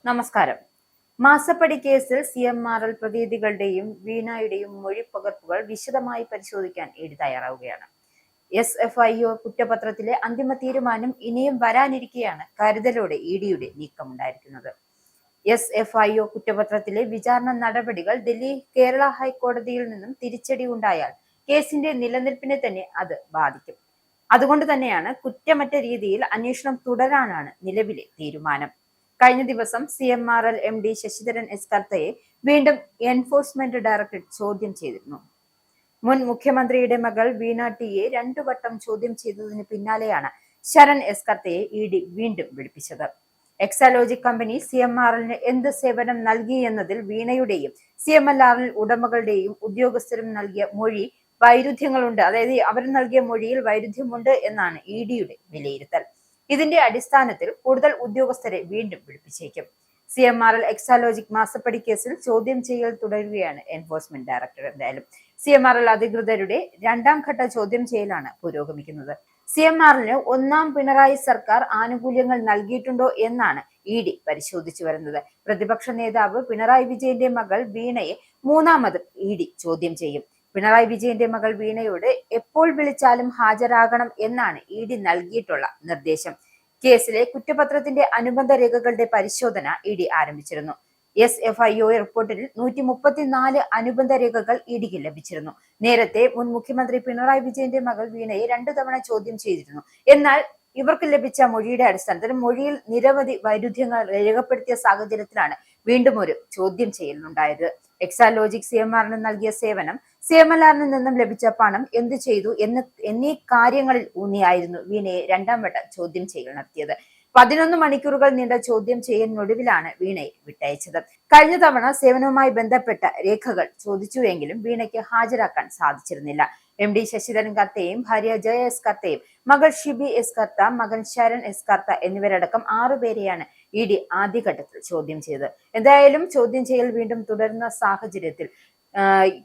നമസ്കാരം. മാസപ്പടി കേസിൽ CMRL പ്രതിനിധികളുടെയും വീണയുടെയും മൊഴിപ്പകർപ്പുകൾ വിശദമായി പരിശോധിക്കാൻ ഇഡി തയ്യാറാവുകയാണ്. SFIO കുറ്റപത്രത്തിലെ അന്തിമ തീരുമാനം ഇനിയും വരാനിരിക്കെയാണ് കരുതലോടെ ഇഡിയുടെ നീക്കമുണ്ടായിരിക്കുന്നത്. SFIO കുറ്റപത്രത്തിലെ വിചാരണ നടപടികൾ ഡൽഹി കേരള ഹൈക്കോടതിയിൽ നിന്നും തിരിച്ചടി ഉണ്ടായാൽ കേസിന്റെ നിലനിൽപ്പിനെ തന്നെ അത് ബാധിക്കും. അതുകൊണ്ട് തന്നെയാണ് കുറ്റമറ്റ രീതിയിൽ അന്വേഷണം തുടരാനാണ് നിലവിലെ തീരുമാനം. കഴിഞ്ഞ ദിവസം CMRL MD ശശിധരൻ എസ് കർത്തയെ വീണ്ടും എൻഫോഴ്സ്മെന്റ് ഡയറക്ടറേറ്റ് ചോദ്യം ചെയ്തിരുന്നു. മുൻ മുഖ്യമന്ത്രിയുടെ മകൾ വീണ ടിയെ 2 വട്ടം ചോദ്യം ചെയ്തതിന് പിന്നാലെയാണ് ശരൺ എസ് കർത്തയെ ഇഡി വീണ്ടും വിളിപ്പിച്ചത്. എക്സാലോജിക് കമ്പനി CMRLന് എന്ത് സേവനം നൽകി എന്നതിൽ വീണയുടെയും CMLRL ഉടമകളുടെയും ഉദ്യോഗസ്ഥരും നൽകിയ മൊഴി വൈരുദ്ധ്യങ്ങളുണ്ട്. അതായത് അവർ നൽകിയ മൊഴിയിൽ വൈരുദ്ധ്യമുണ്ട് എന്നാണ് ഇഡിയുടെ വിലയിരുത്തൽ. ഇതിന്റെ അടിസ്ഥാനത്തിൽ കൂടുതൽ ഉദ്യോഗസ്ഥരെ വീണ്ടും വിളിപ്പിച്ചേക്കും. CMRL എക്സാലോജിക് മാസപ്പടി കേസിൽ ചോദ്യം ചെയ്യൽ തുടരുകയാണ് എൻഫോഴ്സ്മെന്റ് ഡയറക്ടർ. എന്തായാലും CMRL അധികൃതരുടെ 2ാം ഘട്ട ചോദ്യം ചെയ്യലാണ് പുരോഗമിക്കുന്നത്. CMRLന് 1ാം പിണറായി സർക്കാർ ആനുകൂല്യങ്ങൾ നൽകിയിട്ടുണ്ടോ എന്നാണ് ഇഡി പരിശോധിച്ചു വരുന്നത്. പ്രതിപക്ഷ നേതാവ് പിണറായി വിജയന്റെ മകൾ വീണയെ 3ാമത് ഇഡി ചോദ്യം ചെയ്യും. പിണറായി വിജയന്റെ മകൾ വീണയോട് എപ്പോൾ വിളിച്ചാലും ഹാജരാകണം എന്നാണ് ഇഡി നൽകിയിട്ടുള്ള നിർദ്ദേശം. കേസിലെ കുറ്റപത്രത്തിന്റെ അനുബന്ധ രേഖകളുടെ പരിശോധന ഇഡി ആരംഭിച്ചിരുന്നു. SFIO റിപ്പോർട്ടിൽ 134 അനുബന്ധ രേഖകൾ ഇഡിക്ക് ലഭിച്ചിരുന്നു. നേരത്തെ മുൻ മുഖ്യമന്ത്രി പിണറായി വിജയന്റെ മകൾ വീണയെ 2 തവണ ചോദ്യം ചെയ്തിരുന്നു. എന്നാൽ ഇവർക്ക് ലഭിച്ച മൊഴിയുടെ അടിസ്ഥാനത്തിൽ മൊഴിയിൽ നിരവധി വൈരുദ്ധ്യങ്ങൾ രേഖപ്പെടുത്തിയ സാഹചര്യത്തിലാണ് വീണ്ടും ഒരു ചോദ്യം ചെയ്യലുണ്ടായത്. എക്സാലോജിക് CMRLന് നൽകിയ സേവനം, CMLRൽ നിന്നും ലഭിച്ച പണം എന്തു ചെയ്തു എന്നീ കാര്യങ്ങളിൽ ഊന്നിയായിരുന്നു വീണയെ 2ാം വട്ട ചോദ്യം ചെയ്യൽ നടത്തിയത്. 11 മണിക്കൂറുകൾ നീണ്ട ചോദ്യം ചെയ്യലിനൊടുവിലാണ് വീണയെ വിട്ടയച്ചത്. കഴിഞ്ഞ തവണ സേവനവുമായി ബന്ധപ്പെട്ട രേഖകൾ ചോദിച്ചുവെങ്കിലും വീണയ്ക്ക് ഹാജരാക്കാൻ സാധിച്ചിരുന്നില്ല. MD ശശിധരൻ കർത്തയും ഭാര്യ ജയ എസ് കർത്തയും മകൾ ഷിബി എസ് കർത്ത, മകൻ ശരൺ എസ് കർത്ത എന്നിവരടക്കം 6 പേരെയാണ് ഇഡി ആദ്യഘട്ടത്തിൽ ചോദ്യം ചെയ്തത്. എന്തായാലും ചോദ്യം ചെയ്യൽ വീണ്ടും തുടരുന്ന സാഹചര്യത്തിൽ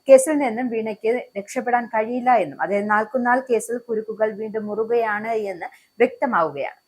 കേസിൽ നിന്നും വീണയ്ക്ക് രക്ഷപ്പെടാൻ കഴിയില്ല എന്നും, അതായത് നാൾക്കുനാൾ കേസിൽ കുരുക്കുകൾ വീണ്ടും മുറുകയാണ് എന്ന് വ്യക്തമാവുകയാണ്.